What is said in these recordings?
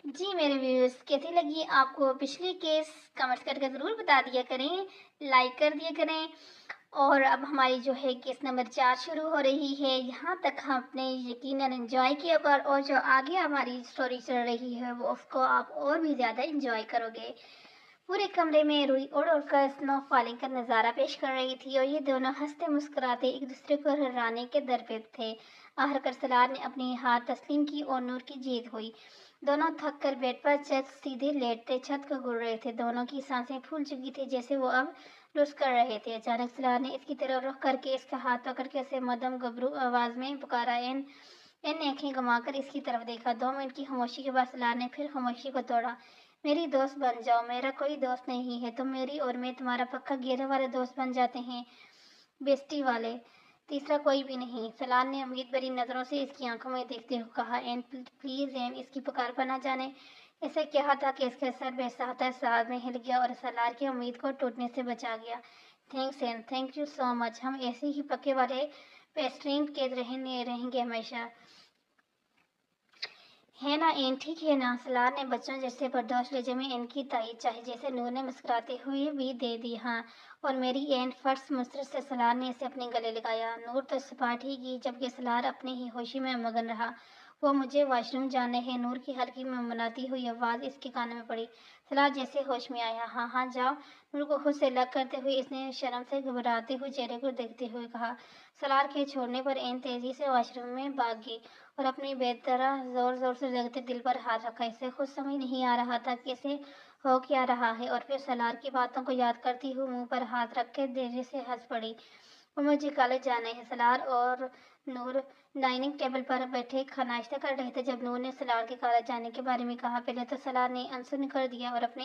جی میرے ویورز کیسی لگی آپ کو پچھلی کیس؟ کمنٹس کر کے ضرور بتا دیا کریں، لائک کر دیا کریں۔ اور اب ہماری جو ہے کیس نمبر 4 شروع ہو رہی ہے۔ یہاں تک ہم نے یقیناً انجوائے کیا اور جو آگے ہماری سٹوری چل رہی ہے وہ اس کو آپ اور بھی زیادہ انجوائے کرو گے۔ پورے کمرے میں روئی اڑ اڑ کر اسنو فالنگ کا نظارہ پیش کر رہی تھی اور یہ دونوں ہنستے مسکراتے ایک دوسرے کو ہرانے کے درپے تھے۔ آخر کار سلار نے اپنی ہار تسلیم کی اور نور کی جیت ہوئی۔ دونوں تھک کر بیڈ پر سیدھے لیٹتے چھت کو گھور رہے تھے۔ دونوں کی سانسیں پھول چکی تھی جیسے وہ اب لرز کر رہے تھے۔ اچانک سلار نے اس کی طرف رخ کر کے اس کا ہاتھ پکڑ کے اسے مدھم گھبرو آواز میں پکارا۔ این آنکھیں گھما کر اس کی طرف دیکھا۔ 2 منٹ کی خاموشی کے بعد سلار نے پھر خاموشی کو توڑا۔ میری دوست بن جاؤ۔ میرا کوئی دوست نہیں ہے، تم میری اور میں تمہارا پکا گہرے والے دوست بن جاتے ہیں، بیسٹی والے، تیسرا کوئی بھی نہیں۔ سلار نے امید بھری نظروں سے اس کی آنکھوں میں دیکھتے ہوئے کہا۔ این پلیز این اس کی پکار پر نہ جانے۔ اسے کہا تھا کہ اس کا سر بے ساختہ ساز میں ہل گیا اور سلار کی امید کو ٹوٹنے سے بچا گیا۔ تھینکس این، تھینک یو سو مچ۔ ہم ایسے ہی پکے والے بیسٹ فرینڈ کے رہیں گے ہمیشہ، ہے نا این؟ ٹھیک ہے نا؟ سلار نے بچوں جیسے پردوش لہجے میں این کی تائید چاہی جیسے نور نے مسکراتے ہوئے بھی دے دی۔ ہاں اور میری این، فرس مسرت سے سلار نے اسے اپنے گلے لگایا۔ نور تو سپاٹ ہی گئی جبکہ سلار اپنے ہی ہوشی میں مگن رہا۔ وہ مجھے واش روم جانا ہے، نور کی ہلکی منمناتی ہوئی آواز اس کے کانوں میں پڑی۔ سلار جیسے ہوش میں آیا۔ ہاں ہاں جاؤ، نور کو خود سے الگ کرتے ہوئے اس نے شرم سے گھبراتے ہوئے چہرے کو دیکھتے ہوئے کہا۔ سلار کے چھوڑنے پر این تیزی سے واش روم میں بھاگ گئی اور اپنی بے طرح زور زور سے لگتے دل پر ہاتھ رکھا۔ اسے خود سمجھ نہیں آ رہا تھا کہ اسے ہو کیا رہا ہے اور پھر سلار کی باتوں کو یاد کرتی ہوئی منہ پر ہاتھ رکھ کے دیر سے ہنس پڑی۔ اور مجھے کالج جانا ہے۔ سلار اور نور ڈائننگ ٹیبل پر بیٹھے ناشتہ کر رہے تھے جب نور نے سلار کے کالج جانے کے بارے میں کہا۔ پہلے تو سلار نے انسن کر دیا اور اپنے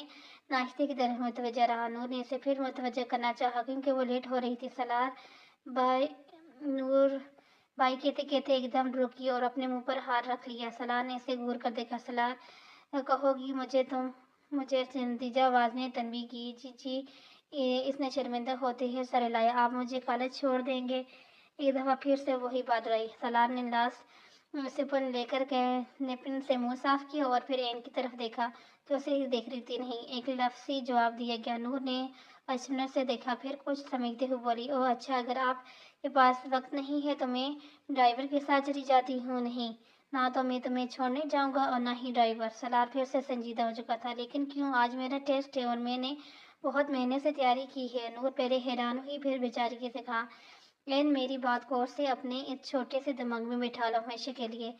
ناشتے کی طرف متوجہ رہا۔ نور نے اسے پھر متوجہ کرنا چاہا کیونکہ وہ لیٹ ہو رہی تھی۔ سلار بائی، نور بائی کہتے کہتے ایک دم رکی اور اپنے منہ پر ہاتھ رکھ لیا۔ سلار نے اسے گھور کر دیکھا۔ سلار کہو گی مجھے نتیجہ آواز میں تنبیہ کی۔ جی جی، اس نے شرمندہ ہوتے ہوئے سر ہلایا۔ آپ مجھے کالج چھوڑ دیں گے؟ ایک دفعہ پھر سے وہی بات رہی۔ سلار نے لاس سپن لے کر کے نیپن سے منہ صاف کیا اور پھر این کی طرف دیکھا تو اسے ہی دیکھ رہی تھی۔ نہیں، ایک لفظی جواب دیا گیا۔ نور نے اچنبھ سے دیکھا، پھر کچھ سمجھتے ہوئے بولی۔ اوہ اچھا، اگر آپ کے پاس وقت نہیں ہے تو میں ڈرائیور کے ساتھ چلی جاتی ہوں۔ نہیں، نہ تو میں تمہیں چھوڑنے جاؤں گا اور نہ ہی ڈرائیور۔ سلار پھر سے سنجیدہ ہو چکا تھا۔ لیکن کیوں؟ آج میرا ٹیسٹ ہے اور میں نے بہت محنت سے تیاری کی ہے۔ نور پہلے حیران ہوئی پھر بیچارگی سے کہا۔ این میری بات غور سے اپنے اس چھوٹے سے دماغ میں بٹھا لو ہمیشہ کے لیے۔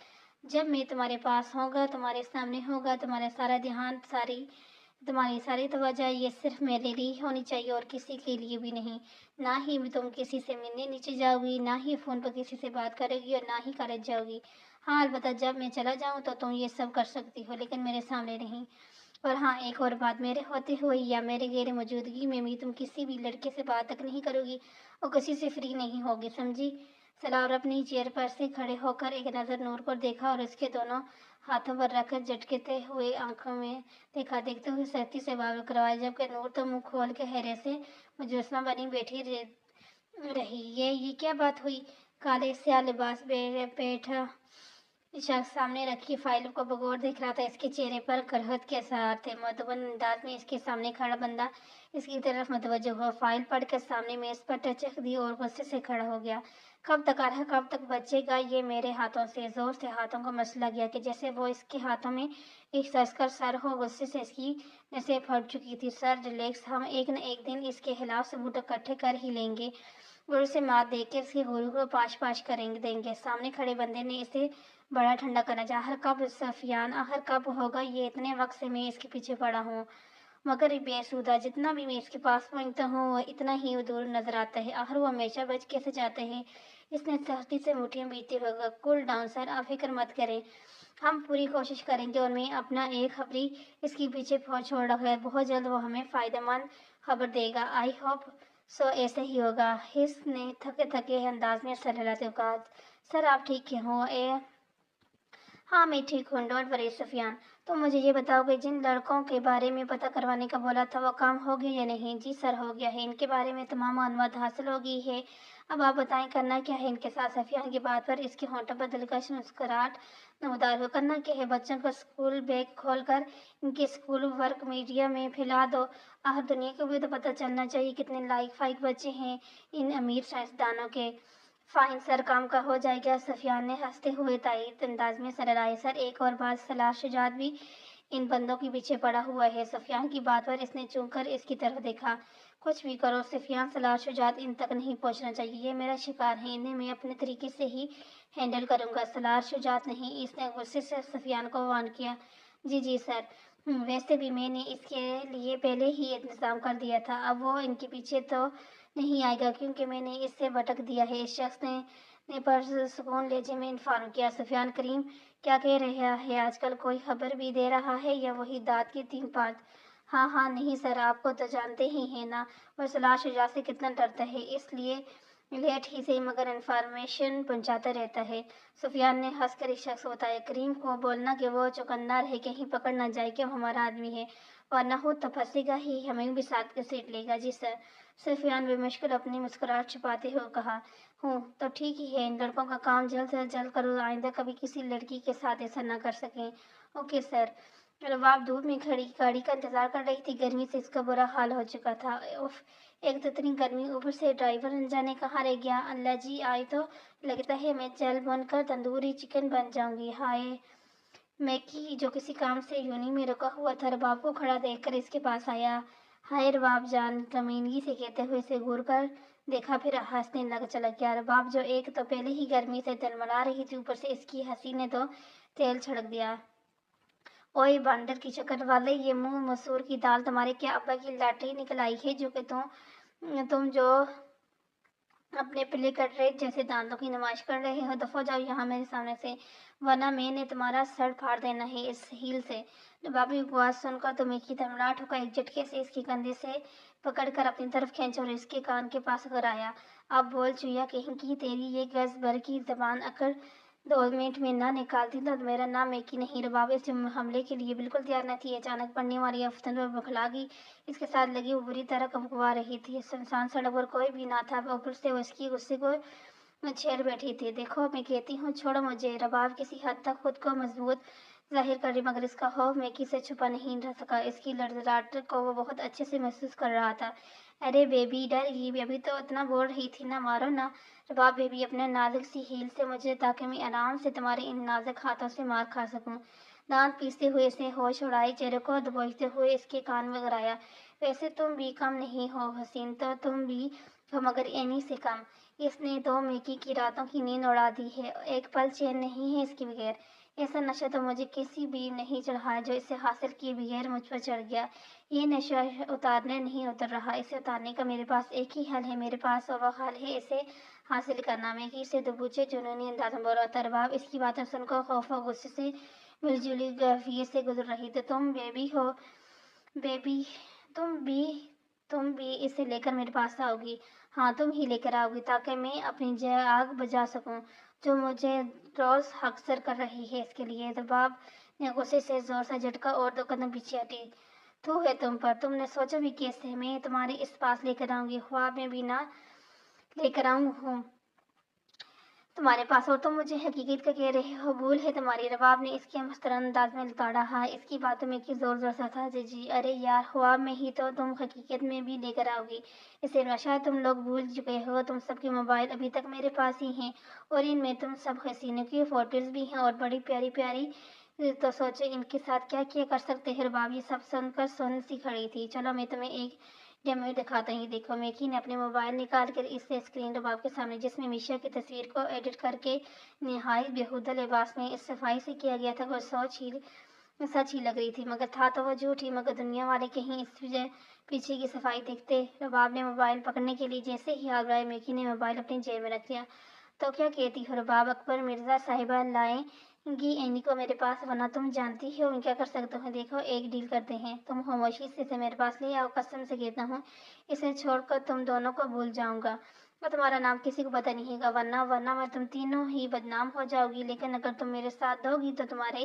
جب میں تمہارے پاس ہوں گا، تمہارے سامنے ہوگا، تمہارا سارا دھیان، تمہاری ساری توجہ یہ صرف میرے لیے ہونی چاہیے اور کسی کے لیے بھی نہیں۔ نہ ہی تم کسی سے ملنے نیچے جاؤ گی، نہ ہی فون پر کسی سے بات کرے گی اور نہ ہی کالج جاؤ گی۔ ہاں البتہ جب میں چلا جاؤں تو تم یہ سب کر سکتی ہو، لیکن میرے سامنے نہیں۔ اور ہاں ایک اور بات، میرے ہوتے ہوئے یا میرے غیر موجودگی میں بھی تم کسی بھی لڑکے سے بات تک نہیں کرو گی اور کسی سے فری نہیں ہوگی، سمجھی؟ سلار اپنی چیئر پر سے کھڑے ہو کر ایک نظر نور کو دیکھا اور اس کے دونوں ہاتھوں پر رکھ کر جھٹکتے ہوئے آنکھوں میں دیکھا۔ دیکھتے ہوئے سختی سے بال کروایا جبکہ نور تو منہ کھول کے حیرت سے مجسمہ بنی بیٹھی رہی۔ یہ کیا بات ہوئی؟ کالے سیاہ لباس بیٹھا شخص سامنے رکھی فائل کو بغور دیکھ رہا تھا۔ اس کے چہرے پر کرہت کے اثرات تھے۔ مدھون انداز میں اس کے سامنے کھڑا بندہ اس کی طرف متوجہ ہوا، فائل پڑھ کر سامنے میز پر ٹچک دی اور غصے سے کھڑا ہو گیا۔ کب تک آ رہا، کب تک بچے گا یہ میرے ہاتھوں سے؟ زور سے ہاتھوں کو مسلا گیا کہ جیسے وہ اس کے ہاتھوں میں ایک تسخیر سر ہو۔ غصے سے اس کی نسیں پھٹ چکی تھی۔ سر ریلیکس، ہم ایک نہ ایک دن اس کے خلاف ثبوت اکٹھے کر ہی لیں گے اور اسے مات دے کے اس کے غرور کو پاش کر دیں گے۔ سامنے کھڑے بندے نے اسے بڑا ٹھنڈا کرنا چاہا۔ آخر کب سفیان، آخر کب ہوگا یہ؟ اتنے وقت سے میں اس کے پیچھے پڑا ہوں مگر بے سودہ، جتنا بھی میں اس کے پاس پہنچتا ہوں وہ اتنا ہی دور نظر آتا ہے۔ آخر وہ ہمیشہ بچ کیسے جاتا ہے؟ اس نے سختی سے مٹھیاں بیچتے ہوئے کہا۔ کول ڈاؤن سر، آپ فکر مت کریں، ہم پوری کوشش کریں گے اور میں اپنا ایک خبری اس کے پیچھے چھوڑ رکھا ہے، بہت جلد وہ ہمیں فائدہ مند خبر دے گا۔ آئی ہوپ سو، ایسا ہی ہوگا۔ اس نے تھکے تھکے انداز میں سر ہلاتے ہوئے کہا۔ سر آپ ٹھیک ہو؟ ہاں میں ٹھیک ہوں، ڈونٹ وری سفیان۔ تم مجھے یہ بتاؤ کہ جن لڑکوں کے بارے میں پتہ کروانے کا بولا تھا وہ کام ہو گیا یا نہیں؟ جی سر، ہو گیا ہے، ان کے بارے میں تمام معلومات حاصل ہو گئی ہے۔ اب آپ بتائیں کرنا کیا ہے ان کے ساتھ؟ سفیان کی بات پر اس کے ہونٹوں پر دلکش مسکراہٹ نمودار ہو۔ کرنا کیا ہے؟ بچوں کا اسکول بیگ کھول کر ان کے اسکول ورک میڈیا میں پھیلا دو۔ دنیا کو بھی تو پتہ چلنا چاہیے کتنے لائق فائق بچے ہیں ان امیر سائنسدانوں کے۔ فائن سر، کام کا ہو جائے گا۔ سفیان نے ہنستے ہوئے تائید انداز میں سر ہلائے۔ سر، ایک اور بات، سلار شجاعت بھی ان بندوں کے پیچھے پڑا ہوا ہے۔ سفیان کی بات پر اس نے چونک کر اس کی طرف دیکھا۔ کچھ بھی کرو سفیان، سلار شجاعت ان تک نہیں پہنچنا چاہیے۔ یہ میرا شکار ہے، انہیں میں اپنے طریقے سے ہی ہینڈل کروں گا، سلار شجاعت نہیں۔ اس نے غصے سے سفیان کو وارن کیا۔ جی جی سر، ویسے بھی میں نے اس کے لیے پہلے ہی انتظام کر دیا تھا۔ اب وہ ان کے پیچھے تو نہیں آئے گا کیونکہ میں نے اس سے بھٹک دیا ہے۔ اس شخص نے پرسکون لہجے میں انفارم کیا۔ سفیان کریم کیا کہہ رہا ہے؟ آج کل کوئی خبر بھی دے رہا ہے یا وہی دانت کی 3 پارت؟ ہاں نہیں سر، آپ کو تو جانتے ہی ہیں نا وہ سلار شجاعت سے کتنا ڈرتا ہے، اس لیے لیٹ ہی سے مگر انفارمیشن پہنچاتا رہتا ہے۔ سفیان نے ہنس کر اس شخص کو بتایا۔ کریم کو بولنا کہ وہ چوکندار ہے، کہیں پکڑ نہ جائے کہ وہ ہمارا آدمی ہے، ورنہ خود تو پھنسے گا ہی، ہمیں بھی ساتھ گھسیٹ لے گا۔ جی سر، سفیان بے مشکل اپنی مسکراہٹ چھپاتے ہوئے کہا۔ تو ٹھیک ہی ہے، ان لڑکوں کا کام جلد سے جلد کرو، آئندہ کبھی کسی لڑکی کے ساتھ ایسا نہ کر سکیں۔ Okay sir. رباب دھوپ میں کھڑی گاڑی کا انتظار کر رہی تھی۔ گرمی سے اس کا برا حال ہو چکا تھا۔ اف، ایک تو اتنی گرمی، اوپر سے ڈرائیور نہ جانے کہاں رہ گیا۔ اللہ جی، آئی تو لگتا ہے میں چل بن کر تندوری چکن بن جاؤں گی۔ ہائے میکی، جو کسی کام سے یونی میں رکا ہوا تھا، رباب کو کھڑا دیکھ کر اس کے پاس آیا۔ ہائے رباب جان، کمینگی سے کہتے ہوئے اسے گھور کر دیکھا، پھر ہنسنے لگ چلا گیا۔ رباب جو ایک تو پہلے ہی گرمی سے تلملا رہی تھی، اوپر سے اس کی ہنسی نے تو تیل چھڑک دیا۔ اوئے باندر کی شکل والے، یہ منہ مسور کی دال، تمہارے کیا ابا کی لاٹری نکل آئی ہے جو کہ تم جو اپنے پلے کٹریٹ جیسے دانتوں کی نمائش کر رہے ہو؟ دفعہ جاؤ یہاں میرے سامنے سے، ورنہ میں نے تمہارا سر پھاڑ دینا ہے اس ہیل سے۔ رباب کی بات سن کر تو میکی تڑمڑاہٹ ہو کر ایک جھٹکے سے اس کے کندھے سے پکڑ کر اپنی طرف کھینچا اور اس کے کان کے پاس کرایا۔ اب بول چویا کہیں کی، تیری یہ گز بھر کی زبان اگر 2 منٹ میں نہ نکالتی تو میرا نام میکی نہیں۔ رباب اس حملے کے لیے بالکل تیار نہ تھی۔ اچانک پڑنے والی آفتن پر بکھلا گئی، اس کے ساتھ لگی وہ بری طرح کھپکھپا رہی تھی۔ سنسان سڑک پر کوئی بھی نہ تھا، اوپر سے وہ اس کی غصے کو چھیڑ بیٹھی تھی۔ دیکھو میں کہتی ہوں، چھوڑو مجھے۔ رباب کسی حد تک خود کو مضبوط ظاہر کر رہی، مگر اس کا خوف میکی سے چھپا نہیں رہ سکا۔ اس کی لڑزڑاہٹ کو وہ بہت اچھے سے محسوس کر رہا تھا۔ ارے بیبی، ڈر گئی؟ ابھی تو اتنا بول رہی تھی نا، مارو نا۔ رباب بیبی، اپنے نازک سی ہیل سے مجھے، تاکہ میں آرام سے تمہارے ان نازک ہاتھوں سے مار کھا سکوں۔ دانت پیستے ہوئے اس نے ہوش اڑائے، چہرے کو دبوچتے ہوئے اس کے کان میں گرایا۔ ویسے تم بھی کم نہیں ہو حسین، تو تم بھی ہو، مگر اینی سے کم۔ اس نے تو میکی کی راتوں کی نیند اڑا دی ہے، ایک پل چین نہیں ہے اس کے بغیر۔ ایسا نشہ تو مجھے کسی بھی نہیں چڑھا جو اسے حاصل کیے بغیر مجھ پر چڑھ گیا۔ یہ نشہ اتارنے نہیں اتر رہا، اسے اتارنے کا میرے پاس ایک ہی حل ہے، میرے پاس، اور وہ حل ہے اسے حاصل کرنا۔ میکی اسے دبوچے جنونی انداز میں بول رہا تھا۔ رباب اس کی باتیں سن کر خوف اور غصے سے ملی جلی کیفیت سے گزر رہی تھی۔ تم بیبی ہو بیبی، تم بھی اسے لے کر میرے پاس آؤ گی؟ ہاں، تم ہی لے کر آؤ گی، تاکہ میں اپنی آگ بجھا سکوں جو مجھے روز اکثر کر رہی ہے۔ اس کے لیے رباب نے غصے سے زور سے جھٹکا اور 2 قدم پیچھے ہٹی۔ تو ہے تم پر، تم نے سوچا بھی کیسے میں تمہارے اس پاس لے کر آؤں گی؟ خواب میں بھی نہ لے کر آؤں ہوں تمہارے پاس، اور تم مجھے حقیقت کا کہہ رہے ہو؟ بھول ہے تمہاری۔ رباب نے اس کے مسترد انداز میں لتاڑا۔ ہاں، اس کی باتوں میں کی زور زور سے تھا۔ جی جی، ارے یار، خواب میں ہی تو تم حقیقت میں بھی لے کر آؤ گی اسے نا، شاید تم لوگ بھول چکے ہو، تم سب کے موبائل ابھی تک میرے پاس ہی ہیں، اور ان میں تم سب حسینوں کی فوٹوز بھی ہیں، اور بڑی پیاری پیاری۔ تو سوچو ان کے ساتھ کیا کیا کر سکتے ہیں۔ رباب یہ سب سن کر سن سی کھڑی تھی۔ چلو میں تمہیں ایک ڈیمو دکھاتا ہوں، دیکھو۔ میکی نے اپنے موبائل نکال کر اس سے اسکرین رباب کے سامنے، جس میں میشا کی تصویر کو ایڈٹ کر کے نہایت بیہودہ لباس میں اس صفائی سے کیا گیا تھا کہ وہ سچ ہی لگ رہی تھی، مگر تھا تو وہ جھوٹ ہی۔ مگر دنیا والے کہیں اس پیچھے کی صفائی دیکھتے۔ رباب نے موبائل پکڑنے کے لیے جیسے ہی ہاتھ بڑھایا، میکی نے موبائل اپنی جیب میں رکھ دیا۔ تو کیا کہتی ہو رباب؟ اکبر مرزا صاحبہ لائیں گی اینی کو میرے پاس، ورنہ تم جانتی ہو میں کیا کر سکتا ہوں۔ دیکھو، ایک ڈیل کرتے ہیں، تم خاموشی سے اسے میرے پاس لے آؤ، قسم سے کہتا ہوں اسے چھوڑ کر تم دونوں کو بھول جاؤں گا، اور تمہارا نام کسی کو پتہ نہیں ہوگا، ورنہ میں تم تینوں ہی بدنام ہو جاؤ گی۔ لیکن اگر تم میرے ساتھ دو گی تو تمہارے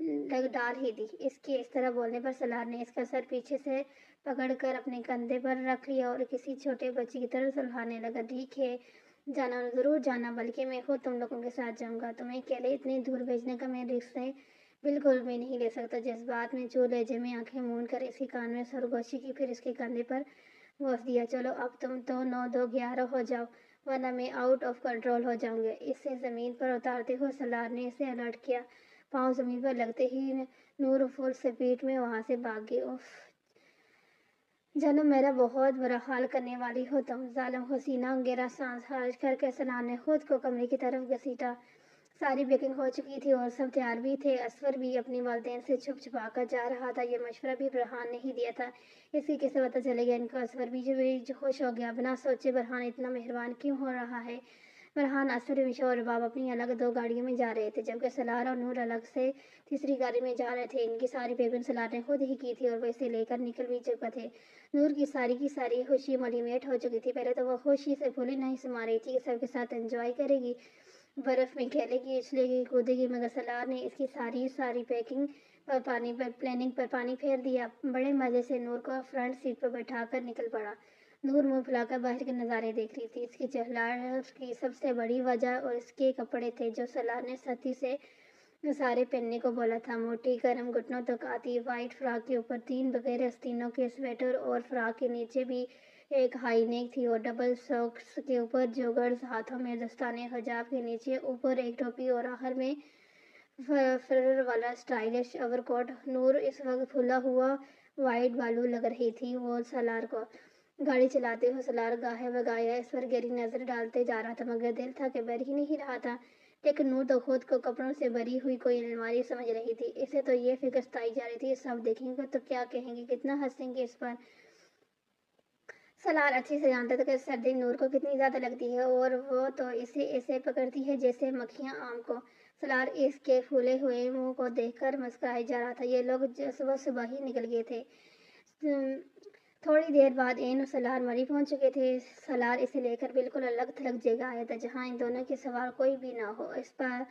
ڈال ہی دی۔ اس کے اس طرح بولنے پر سلار نے اس کا سر پیچھے سے پکڑ کر اپنے کندھے پر رکھ لیا اور کسی چھوٹے بچے کی طرح سلہانے لگا۔ ٹھیک ہے، جانا ضرور جانا، بلکہ میں خود تم لوگوں کے ساتھ جاؤں گا۔ تمہیں اکیلے اتنی دور بھیجنے کا میں رسک بالکل بھی نہیں لے سکتا۔ جذبات میں چور لہجے میں آنکھیں مون کر اس کے کان میں سرگوشی کی، پھر اس کے کندھے پر بوس دیا۔ چلو اب تم تو 9 2 11 ہو جاؤ، ورنہ میں آؤٹ آف کنٹرول ہو جاؤں گا۔ اسے زمین پر اتارتے ہوئے سلار نے اسے الرٹ کیا۔ پاؤں زمین پر لگتے ہی نور فل سپیڈ میں وہاں سے بھاگ گئی۔ اف جانو، میرا بہت برا حال کرنے والی ہو تم، ظالم ہو۔ سینہ گہرا سانس خارج کر کے سلار نے خود کو کمرے کی طرف گھسیٹا۔ ساری پیکنگ ہو چکی تھی اور سب تیار بھی تھے۔ اسور بھی اپنی والدین سے چھپ چھپا کر جا رہا تھا۔ یہ مشورہ بھی برہان نے ہی دیا تھا۔ اس کی کیسے پتہ چلے گا ان کو؟ اسور بھی خوش ہو گیا۔ بنا سوچے برہان اتنا مہربان کیوں ہو رہا ہے؟ برہان، اسور، میشا اور باب اپنی الگ 2 گاڑیوں میں جا رہے تھے، جبکہ سلار اور نور الگ سے تیسری گاڑی میں جا رہے تھے۔ ان کی ساری پیکنگ سلار نے خود ہی کی تھی اور وہ اسے لے کر نکل بھی چکے تھے۔ نور کی ساری خوشی ملیمیٹ ہو چکی تھی۔ پہلے تو وہ خوشی سے پھولے نہیں سما رہی تھی کہ سب کے ساتھ انجوائے کرے گی، برف میں کھیلے گی، اچھلے گی، کودے گی، مگر سلار نے اس کی ساری پلاننگ پر پانی پھیر دیا۔ بڑے مزے سے نور کو فرنٹ سیٹ پر بٹھا کر نکل پڑا۔ نور منہ پھلا کر باہر کے نظارے دیکھ رہی تھی۔ اس کی چہلاہٹ کی سب سے بڑی وجہ اور اس کے کپڑے تھے، جو سلار نے سختی سے سارے پہننے کو بولا تھا۔ موٹی گرم گھٹنوں تک آتی وائٹ فراک کے اوپر 3 بغیر آستینوں کے سویٹر، اور فراک کے نیچے بھی ایک ہائی نیک تھی، اور ڈبل سوکس کے اوپر جوگرز، ہاتھوں میں دستانے، حجاب کے نیچے اوپر ایک ٹوپی اور آخر میں فرر والا اسٹائلش اوور کوٹ۔ نور اس وقت پھولا ہوا وائٹ بالو لگ رہی تھی۔ وہ سلار کو گاڑی چلاتے ہوئے سلار گاہے بگایا اس پر گہری نظر ڈالتے جا رہا تھا، مگر دل تھا کہ بھر ہی نہیں رہا تھا۔ لیکن نور تو خود کو کپڑوں سے بھری ہوئی کوئی الماری سمجھ رہی تھی۔ اسے تو یہ فکر ستائی جا رہی تھی، سب دیکھیں گے تو کیا کہیں گے، کتنا ہنسیں گے اس پر۔ سلار اچھے سے جانتا تھا کہ سردی نور کو کتنی زیادہ لگتی ہے، اور وہ تو اسے ایسے پکڑتی ہے جیسے مکھیاں آم کو۔ سلار اس کے پھولے ہوئے منہ کو دیکھ کر مسکرائے جا رہا تھا۔ یہ لوگ صبح ہی نکل گئے تھے۔ تھوڑی دیر بعد عین سلار مری پہنچ چکے تھے۔ سلار اسے لے کر بالکل الگ تھلگ جگہ آیا تھا، جہاں ان دونوں کے سوا کوئی بھی نہ ہو۔ اس پر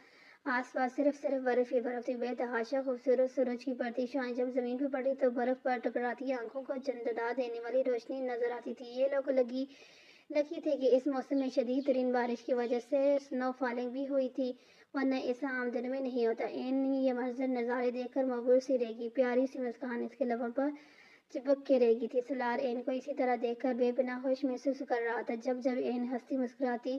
آس پاس صرف برف ہی برف تھی۔ بے تحاشا خوبصورت سورج کی پڑتی شعاعیں جب زمین پر پڑتی تو برف پر ٹکراتی آنکھوں کو چندڑا دینے والی روشنی نظر آتی تھی۔ یہ لوگ لکی تھے کہ اس موسم میں شدید ترین بارش کی وجہ سے سنو فالنگ بھی ہوئی تھی، ورنہ ایسا عام دنوں میں نہیں ہوتا۔ عین یہ منظر نظارے دیکھ کر مبہوت سی رہ گئی۔ پیاری سی مسکان اس کے لبوں پر چپک کے رہ گئی تھی۔ سلار عین کو اسی طرح دیکھ کر بے پناہ خوش محسوس کر رہا تھا۔ جب عین ہنستی مسکراتی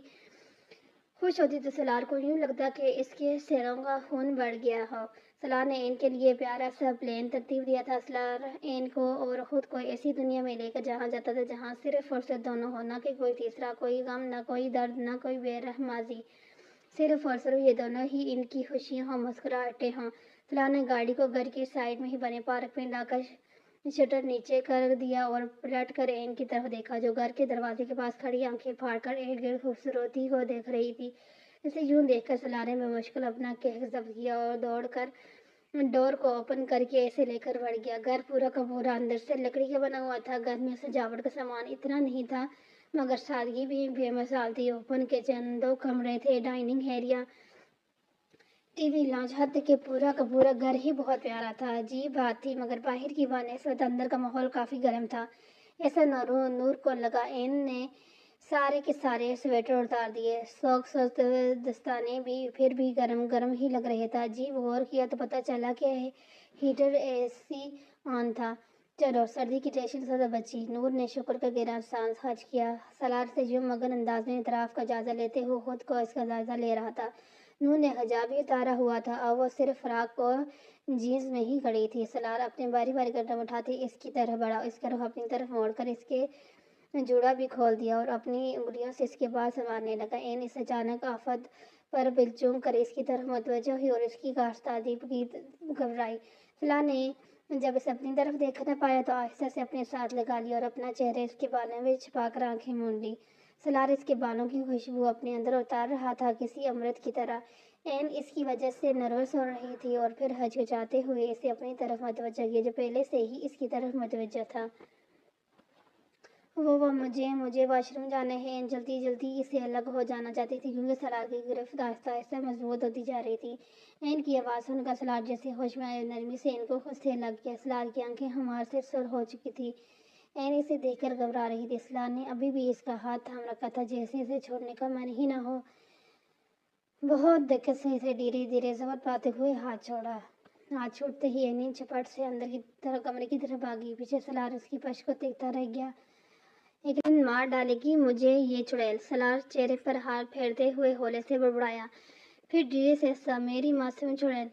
خوش ہوتی تو سلار کو یوں لگتا کہ اس کے شیروں کا خون بڑھ گیا ہو۔ سلار نے عین کے لیے پیارا سا پلان ترتیب دیا تھا۔ سلار عین کو اور خود کو ایسی دنیا میں لے کر جہاں جاتا تھا جہاں صرف فرصت دونوں ہو، نہ کہ کوئی تیسرا، کوئی غم، نہ کوئی درد، نہ کوئی بے رحم ماضی، صرف اور صرف یہ دونوں ہی، ان کی خوشیاں ہوں، مسکراہٹیں ہوں۔ سلار نے گاڑی کو گھر کی سائڈ میں ہی بنے پارک میں لا کر شٹر نیچے کر دیا اور پلٹ کر عین کی طرف دیکھا، جو گھر کے دروازے کے پاس کھڑی آنکھیں پھاڑ کر ارد گرد خوبصورتی کو دیکھ رہی تھی۔ اسے یوں دیکھ کر سلار نے بمشکل اپنا کیک ضبط کیا اور دوڑ کر ڈور کو اوپن کر کے اسے لے کر بڑھ گیا۔ گھر پورا کا پورا اندر سے لکڑی کا بنا ہوا تھا۔ گھر میں سجاوٹ کا سامان اتنا نہیں تھا، مگر سادگی بھی بے مثال تھی۔ اوپن کچن، 2 کمرے تھے، dining area, T V, lounge, حتیٰ کہ پورا کا پورا گھر ہی بہت پیارا تھا۔ عجیب بات تھی، مگر باہر کی بنسبت اندر کا ماحول کافی گرم تھا، ایسا نور کو لگا۔ عین نے سارے کے سارے سویٹر اتار دیے، سوکس اور دستانے بھی پھر بھی گرم ہی لگ رہے تھے۔ عجیب، غور کیا تو پتہ چلا کہ ہیٹر اے سی آن تھا۔ چلو، سردی کی ٹینشن سے تو بچی۔ نور نے شکر کا گہرا سانس خارج کیا۔ سلار سے یوں مگن انداز میں اطراف کا جائزہ لیتے ہوئے خود کو اس کا جائزہ لے رہا تھا۔ نور نے حجاب بھی اتارا ہوا تھا، اب وہ صرف فراک اور جینز میں ہی کھڑی تھی۔ سلار اپنے باری قدم اٹھاتے اس کی طرف بڑھا، اس کا رخ اپنی طرف موڑ کر اس کے جوڑا بھی کھول دیا اور اپنی انگلیوں سے اس کے بال سنوارنے لگا۔ عین اس اچانک آفت پر بل چونک کر اس کی طرف متوجہ ہوئی اور اس کی کاش تعجب کی گھبرائی۔ سلار نے جب اسے اپنی طرف دیکھ نہ پایا تو آہستہ سے اپنے ساتھ لگا لیا اور اپنا چہرہ اس کے بالوں میں چھپا کر آنکھیں مون لی۔ سلار اس کے بالوں کی خوشبو اپنے اندر اتار رہا تھا، کسی امرت کی طرح۔ عین اس کی وجہ سے نروس ہو رہی تھی اور پھر ہچکچاتے ہوئے اسے اپنی طرف متوجہ کیا، جو پہلے سے ہی اس کی طرف متوجہ تھا۔ مجھے واش روم جانا ہے۔ جلدی جلدی سے الگ ہو جانا چاہتی تھی کیونکہ سلار کی گرفت آہستہ آہستہ مضبوط ہوتی جا رہی تھی۔ این کی آواز سن کر سلار جیسے ہوش میں آئے، نرمی سے ان کو خود سے لگ گیا۔ سلار کی آنکھیں ہمار سے سر ہو چکی تھی۔ این اسے دیکھ کر گھبرا رہی تھی۔ سلار نے ابھی بھی اس کا ہاتھ تھام رکھا تھا جیسے اسے چھوڑنے کا من ہی نہ ہو۔ بہت دقت سے اسے دھیرے دھیرے زبر پاتے ہوئے ہاتھ چھوڑا۔ ہاتھ چھوڑتے ہی این جھپٹ سے اندر کی طرف کمرے کی طرف بھاگی۔ پیچھے سلار اس کی پشت کو دیکھتا رہ گیا۔ ایک دن مار ڈالے گی مجھے یہ چڑیل، سلار چہرے پر ہاتھ پھیرتے ہوئے ہولے سے بڑبڑایا۔ پھر دھیرے سے میری معصوم چڑیل۔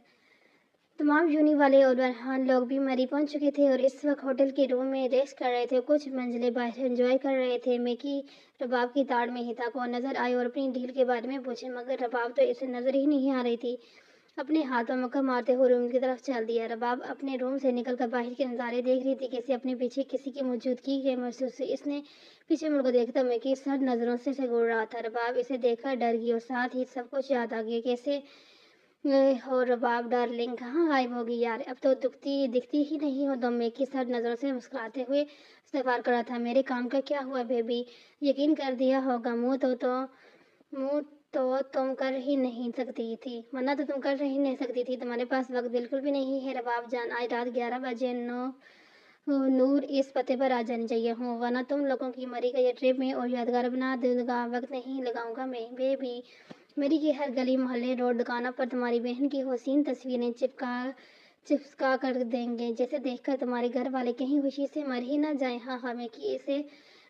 تمام یونی والے اور برہان لوگ بھی مری پہنچ چکے تھے اور اس وقت ہوٹل کے روم میں ریسٹ کر رہے تھے۔ کچھ منزلیں باہر انجوائے کر رہے تھے۔ میکی رباب کی تاڑ میں ہی تھا۔ کو نظر آئے اور اپنی ڈیل کے بارے میں پوچھے، مگر رباب تو اسے نظر ہی نہیں آ رہی تھی۔ اپنے ہاتھ پر مکہ مارتے ہوئے روم کی طرف چل دیا۔ رباب اپنے روم سے نکل کر باہر کے نظارے دیکھ رہی تھی۔ کیسے اپنے پیچھے کسی کی موجودگی کے محسوس ہوئی۔ اس نے پیچھے مڑ کر دیکھا تو میکی سرد نظروں سے گھور رہا تھا۔ رباب اسے دیکھ کر ڈر گئی اور ساتھ ہی سب کچھ یاد آ گیا۔ کیسے ہو رباب ڈارلنگ، کہاں غائب ہوگی یار؟ اب تو دکھتی ہی نہیں ہو تم۔ میکی سرد نظروں سے مسکراتے ہوئے استغفار کر رہا تھا۔ میرے کام کا کیا ہوا بیبی؟ یقین کر دیا ہوگا، منہ تو تم کر ہی نہیں سکتی تھی، ورنہ تو تم کر ہی نہیں سکتی تھی۔ تمہارے پاس وقت بالکل بھی نہیں ہے رباب جان۔ آج رات 11 بجے نور اس پتے پر آ جانی چاہیے ہوں، ورنہ تم لوگوں کی مری کا یہ ٹرپ میں اور یادگار بنا دوں گا۔ وقت نہیں لگاؤں گا میں بیبی۔ مری کی ہر گلی محلے روڈ دکانوں پر تمہاری بہن کی حسین تصویریں چپکا کر دیں گے، جسے دیکھ کر تمہارے گھر والے کہیں خوشی سے مر ہی نہ جائیں۔ ہاں ہاں، میکی اسے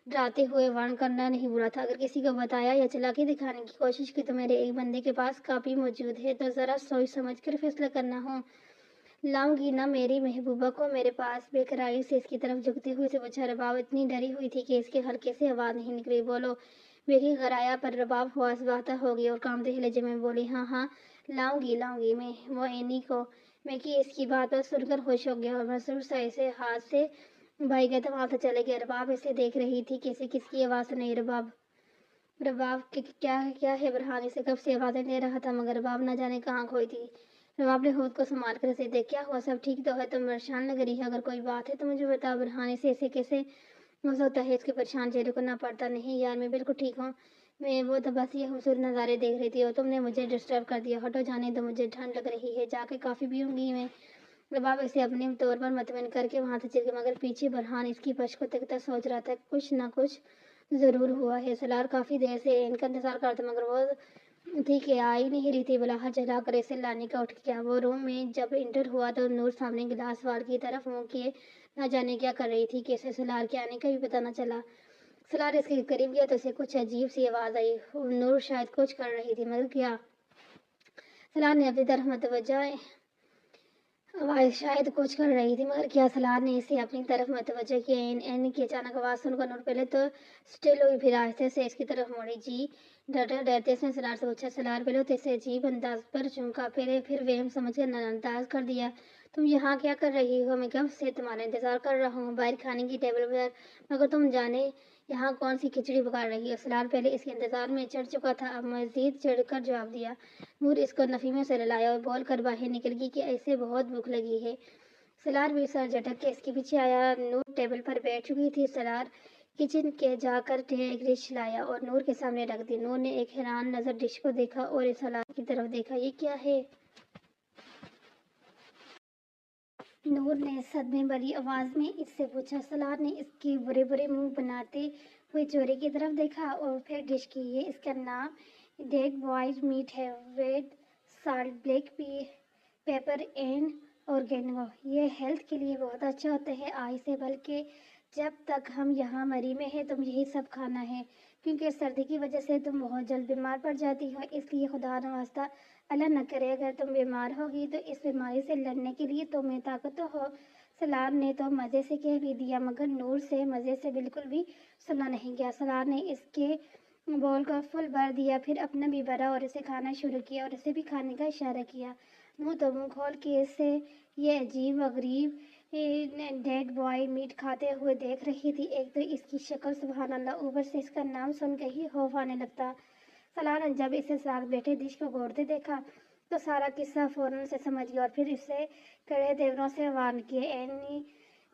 ڈراتے ہوئے وارن کرنا نہیں بھولا تھا۔ اگر کسی کو بتایا یا چلاکی دکھانے کی کوشش کی تو میرے ایک بندے کے پاس کاپی موجود ہے، تو ذرا سوچ سمجھ کر فیصلہ کرنا ہو۔ لاؤں گی نا میری محبوبہ کو میرے پاس؟ بے قراری سے اس کی طرف جھکتے ہوئے سے پوچھا۔ رباب اتنی ڈری ہوئی تھی کہ اس کے حلقے سے آواز نہیں نکلی۔ بولو میکی غرایا پر رباب حواس باختہ ہو گئی اور کانپتے لہجے میں بولی، ہاں ہاں لاؤں گی میں وہ اینی کو۔ میکی اس کی باتوں سن کر خوش ہو گیا اور مسرور سا اسے ہاتھ سے بھائی گئے تو وہاں سے چلے گئے۔ رباب اسے دیکھ رہی تھی کیسے کس کی آواز سنائی۔ رباب کیا ہے؟ برہان اسے کب سے آوازیں دے رہا تھا مگر رباب نہ جانے کہاں کھوئی تھی۔ رباب نے خود کو سنبھال کر اسے دیکھ، کیا ہوا؟ سب ٹھیک تو ہے؟ تم پریشان لگ رہی ہے، اگر کوئی بات ہے تو مجھے بتا۔ برہان اسے کیسے ہو سکتا ہے اس کے پریشان چہرے کو نہ پڑتا؟ نہیں یار میں بالکل ٹھیک ہوں، وہ تو بس یہ خوبصورت نظارے دیکھ رہی تھی اور تم نے مجھے ڈسٹرب کر دیا۔ ہٹو جانے دو، مجھے ٹھنڈ لگ رہی ہے، جا کے کافی پیوں گی میں۔ رباب اسے اپنے طور پر مطمئن کر کے وہاں سے چل گیا، مگر پیچھے برہان اس کی پشت کو دیکھتا سوچ رہا تھا کچھ نہ کچھ ضرور ہوا ہے۔ سلار کافی دیر سے این کا انتظار کر رہا تھا مگر وہ تھی کہ آ ہی نہیں رہی تھی۔ بلاہٹ چلا کر اسے لانے کا اٹھ گیا۔ وہ روم میں جب انٹر ہوا تو نور سامنے گلاس وال کی طرف منہ کیے نہ جانے کیا کر رہی تھی کہ اسے سلار کے آنے کا بھی پتہ نہ چلا۔ سلار اس کے قریب گیا تو اسے کچھ عجیب سی آواز آئی۔ نور شاید کچھ کر رہی تھی مگر کیا؟ سلار نے اپنی طرف متوجہ شاید کچھ کر رہی تھی مگر کیا؟ سلار نے اسے اپنی طرف متوجہ کیا۔ این کی اچانک آواز سن کر نور پہلے تو سٹل ہوئی، پھر آہستہ سے اس کی طرف مڑی۔ جی ڈرتے اس نے سلار سے پوچھا۔ سلار پہلے تو اسے عجیب انداز پر چونکا، پھر وہم سمجھ کر نظر انداز کر دیا۔ تم یہاں کیا کر رہی ہو؟ میں کب سے تمہارا انتظار کر رہا ہوں باہر کھانے کی ٹیبل پر، مگر تم جانے یہاں کون سی کھچڑی پکا رہی ہو؟ سلار پہلے اس کے انتظار میں چڑھ چکا تھا، اب مزید چڑھ کر جواب دیا۔ نور اس کو نفی میں سے لایا اور بول کر باہر نکل گئی کہ اسے بہت بھوک لگی ہے۔ سلار بھی سر جھٹک کے اس کے پیچھے آیا۔ نور ٹیبل پر بیٹھ چکی تھی۔ سلار کچن کے جا کر ایک ڈش لایا اور نور کے سامنے رکھ دی۔ نور نے ایک حیران نظر ڈش کو دیکھا اور سلار کی طرف دیکھا۔ یہ کیا ہے؟ نور نے صدمے بھری آواز میں اس سے پوچھا۔ سلار نے اس کی برے منہ بناتے ہوئے چہرے کی طرف دیکھا اور پھر ڈش کی۔ یہ اس کا نام ڈیڈ بوائڈ میٹ ہے، with salt, black pepper and oregano. یہ ہیلتھ کے لیے بہت اچھا ہوتا ہے آج سے، بلکہ جب تک ہم یہاں مری میں ہیں تم یہی سب کھانا ہے، کیونکہ سردی کی وجہ سے تم بہت جلد بیمار پڑ جاتی ہو۔ اس لیے خدا نخواستہ اللہ نہ کرے اگر تم بیمار ہوگی تو اس بیماری سے لڑنے کے لیے تم میں طاقت تو ہو۔ سلار نے تو مزے سے کہہ بھی دیا مگر نور سے مزے سے بالکل بھی سنا نہیں گیا۔ سلار نے اس کے بول کو فل بھر دیا، پھر اپنا بھی بھرا اور اسے کھانا شروع کیا اور اسے بھی کھانے کا اشارہ کیا۔ منہ کھول کے اسے یہ عجیب و غریب ڈیڈ بوائڈ میٹ کھاتے ہوئے دیکھ رہی تھی۔ ایک تو اس کی شکل سبحان اللہ، اوپر سے اس کا نام سن کے ہی خوف آنے لگتا۔ سلار نے جب اسے ساتھ بیٹھے ڈش کو گھوٹتے دیکھا تو سارا قصہ فوراً سے سمجھ گیا اور پھر اسے کڑے تیوروں سے وارن کیا۔ اینی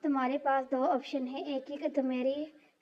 تمہارے پاس دو آپشن ہیں، ایک کہ تم میری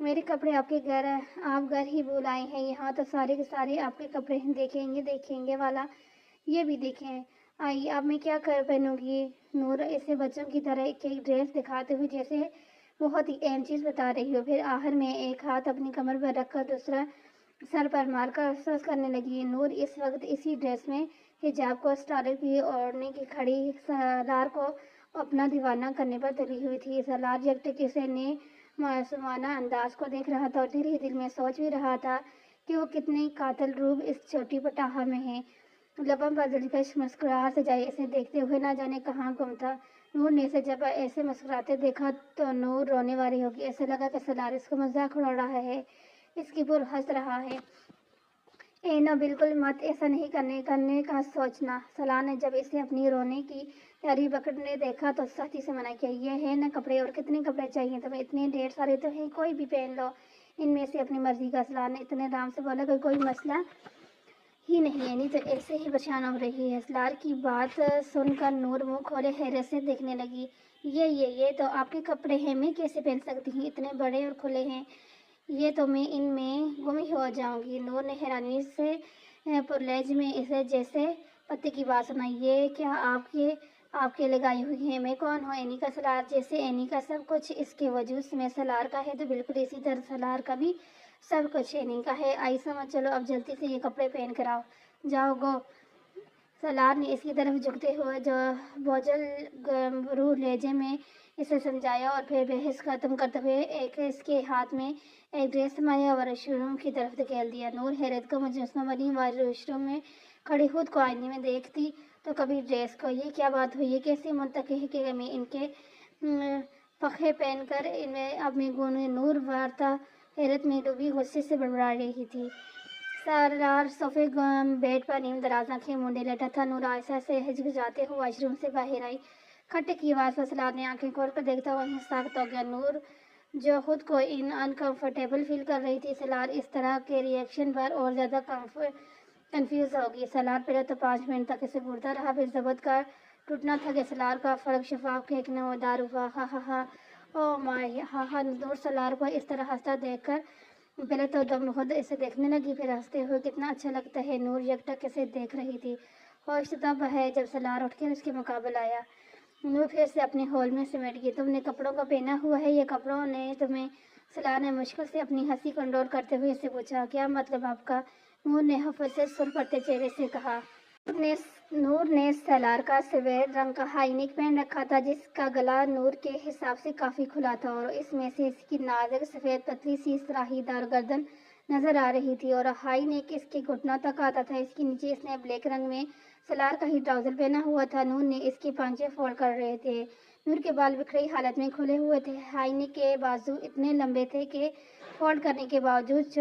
میرے کپڑے آپ گھر ہی بھول آئے ہیں، یہاں تو سارے کے سارے آپ کے کپڑے ہیں، دیکھیں گے والا، یہ بھی دیکھیں، آئیے اب میں کیا پہنوں گی؟ نور اسے بچوں کی طرح ایک ڈریس دکھاتے ہوئے جیسے بہت ہی اہم چیز بتا رہی ہو، پھر آخر میں ایک ہاتھ اپنی کمر پر رکھ کر دوسرا سر پر مار کر افسوس کرنے لگی۔ نور اس وقت اسی ڈریس میں حجاب کو اسٹارٹ کی اوڑھنے کی کھڑی سالار کو اپنا دیوانہ کرنے پر تلی ہوئی تھی۔ سالار جگٹے سے نے معصومانہ انداز کو دیکھ رہا تھا اور دل ہی دل میں سوچ بھی رہا تھا کہ وہ کتنی قاتل روب اس چھوٹی پٹاخہ میں ہے۔ لبوں پر دلکش مسکراہٹ سجائی اسے دیکھتے ہوئے نہ جانے کہاں گم تھا۔ نور نے اسے جب ایسے مسکراتے دیکھا تو نور رونے والی ہوگی، ایسے لگا کہ سالار اس کو مذاق اڑا رہا ہے، اس کی پر ہنس رہا ہے۔ نو بالکل مت، ایسا نہیں کرنے کا سوچنا۔ سالار نے جب اسے اپنی رونے کی تیاری پکڑنے دیکھا تو سختی سے منع کیا۔ یہ ہے نا کپڑے، اور کتنے کپڑے چاہیے تمہیں؟ اتنے ڈھیر سارے تو ہیں، کوئی بھی پہن لو ان میں سے اپنی مرضی کا۔ سالار نے اتنے آرام سے بولا کہ کوئی مسئلہ ہی نہیں ہے، نہیں تو ایسے ہی پریشان ہو رہی ہے۔ سالار کی بات سن کر نور منہ کھولے حیرت سے دیکھنے لگی۔ یہ تو آپ کے کپڑے ہیں، میں کیسے پہن سکتی ہوں؟ اتنے بڑے اور کھلے ہیں، یہ تو میں ان میں گم ہی ہو جاؤں گی۔ نور نے حیرانی سے پرلہجے میں اسے جیسے پتے کی بات سنائی۔ یہ کیا آپ کے لگائی ہوئی ہیں؟ میں کون ہوں؟ اینی کا سالار، جیسے اینی کا سب کچھ اس کے وجود میں سالار کا ہے تو بالکل اسی طرح سالار کا بھی سب کچھ اینی کا ہے۔ آئی سمجھ، چلو اب جلدی سے یہ کپڑے پہن کر آؤ، جاؤ گو۔ سالار نے اس کی طرف جھکتے ہوئے جو بوجھل روح لہجے میں اسے سمجھایا اور پھر بحث ختم کرتے ہوئے اس کے ہاتھ میں ایک ڈریس تھمایا اور واش روم کی طرف دھکیل دیا۔ نور حیرت کا مجسمہ بنی واش روم میں کھڑی خود کو آئینے میں دیکھتی تو کبھی ڈریس کو، یہ کیا بات ہوئی؟ یہ کیسے منطقی ہے کہ میں ان کے پخے پہن کر ان میں اب میں گونوں؟ نور وارتا حیرت میں ڈوبی غصے سے بڑبڑا رہی تھی۔ سالار صوفے بیڈ پر نیم دراز آنکھیں مونڈے لیٹا تھا۔ نور آہستہ سے ہچکچاتے ہوئے واش روم سے باہر آئی۔ کھٹ کی آواز پر سالار نے آنکھیں کھول کر دیکھتا ہوا ساکت ہو گیا۔ نور جو خود کو انکمفرٹیبل فیل کر رہی تھی، سالار اس طرح کے ری ایکشن پر اور زیادہ کنفیوز ہوگی۔ سالار پہلے تو 5 منٹ تک اسے گھورتا رہا، پھر ضبط کا ٹوٹنا تھا کہ سالار کا فرق شفاف پھینکنا ودار ہوا۔ ہا ہا ہا، او مائی، ہا ہا۔ نور سالار کو اس طرح ہنستا دیکھ کر پہلے تو دم خود اسے دیکھنے لگی، پھر ہنستے ہوئے کتنا اچھا لگتا ہے۔ نور یکٹک اسے دیکھ رہی تھی۔ ہوش تب ہے جب سالار اٹھ کر اس کے مقابل آیا۔ نور پھر سے اپنے ہول میں سمٹ گئی۔ تم نے کپڑوں کو پہنا ہوا ہے، یہ کپڑوں نے تمہیں؟ سالار نے مشکل سے اپنی ہنسی کنٹرول کرتے ہوئے اسے پوچھا۔ کیا مطلب آپ کا؟ نور نے حفرت سے سر پڑتے چہرے سے کہا۔ نور نے سالار کا سفید رنگ کا ہائی نیک پہن رکھا تھا جس کا گلا نور کے حساب سے کافی کھلا تھا اور اس میں سے اس کی نازک سفید پتلی سی سراہی دار گردن نظر آ رہی تھی اور ہائی نیک اس کے گھٹنوں تک آتا تھا۔ اس کے نیچے اس نے بلیک رنگ میں سالار کا ہی ٹراؤزر پہنا ہوا تھا۔ نور نے اس کے پانچے فولڈ کر رہے تھے۔ نور کے بال بکھری حالت میں کھلے ہوئے تھے۔ ہائی نیک کے بازو اتنے لمبے تھے کہ فولڈ کرنے کے باوجود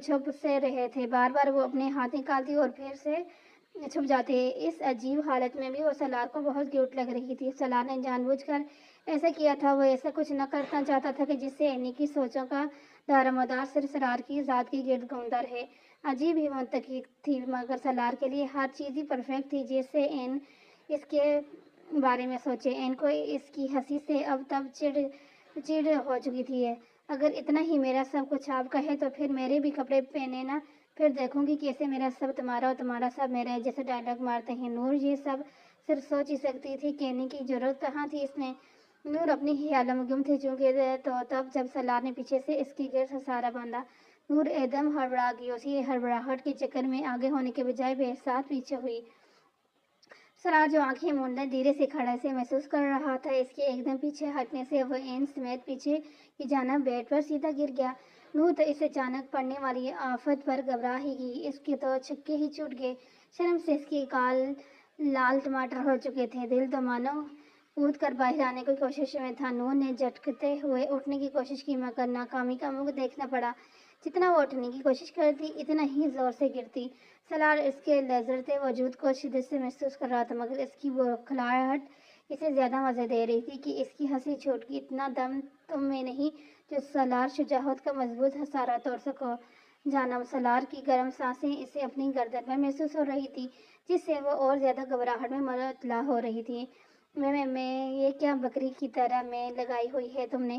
چھپ سے رہے تھے۔ بار بار وہ اپنے ہاتھ نکالتی اور پھر سے چھپ جاتے۔ اس عجیب حالت میں بھی وہ سالار کو بہت کیوٹ لگ رہی تھی۔ سالار نے جان بوجھ کر ایسا کیا تھا، وہ ایسا کچھ نہ کرنا چاہتا تھا کہ جس سے اینی کی سوچوں کا دار مدار صرف سالار کی ذات کے گرد گھومتا رہے۔ عجیب ہی منطقی تھی، مگر سالار کے لیے ہر چیز ہی پرفیکٹ تھی جیسے این اس کے بارے میں سوچے۔ این کو اس کی ہنسی سے اب تب چڑ ہو چکی تھی۔ اگر اتنا ہی میرا سب کچھ آپ کا ہے تو پھر میرے بھی کپڑے پہنے نا، پھر دیکھوں گی کیسے میرا سب تمہارا اور تمہارا سب میرا جیسے ڈائلاگ مارتے ہیں۔ نور یہ سب صرف سوچ ہی سکتی تھی، کہنے کی ضرورت کہاں تھی اس میں؟ نور اپنی ہی عالم میں گم تھی چونکہ تو تب جب سالار نے پیچھے سے اس کی گرد سہارا باندھا، نور ایک دم ہڑبڑا گئی۔ اسی ہڑبڑاہٹ کے چکر میں آگے ہونے کے بجائے بے ساتھ پیچھے ہوئی۔ سالار جو آنکھیں مونڈے دھیرے سے کھڑا سے محسوس کر رہا تھا، اس کے ایک دم پیچھے ہٹنے سے وہ این سمیت پیچھے کی جانب بیڈ پر سیدھا گر گیا۔ نور تو اس اچانک پڑنے والی آفت پر گھبرا ہی گئی، اس کے تو چھکے ہی چھوٹ گئے، شرم سے اس کے گال لال ٹماٹر ہو چکے تھے، دل تو مانو کود کر باہر آنے کی کوشش میں تھا۔ نور نے جھٹکتے ہوئے اٹھنے کی کوشش کی مگر ناکامی کا منہ دیکھنا پڑا۔ جتنا وہ اٹھنے کی کوشش کرتی اتنا ہی زور سے گرتی۔ سالار اس کے لرزتے وجود کو شدت سے محسوس کر رہا تھا مگر اس کی بوکھلاہٹ اسے زیادہ مزے دے رہی تھی کہ اس کی ہنسی چھوٹ گئی۔ اتنا دم تم میں نہیں جو سالار شجاعت کا مضبوط سہارا توڑ سکو جانم۔ سالار کی گرم سانسیں اسے اپنی گردن پر محسوس ہو رہی تھی جس سے وہ اور زیادہ گھبراہٹ میں مبتلا ہو رہی تھی۔ میں یہ کیا بکری کی طرح میں لگائی ہوئی ہے تم نے؟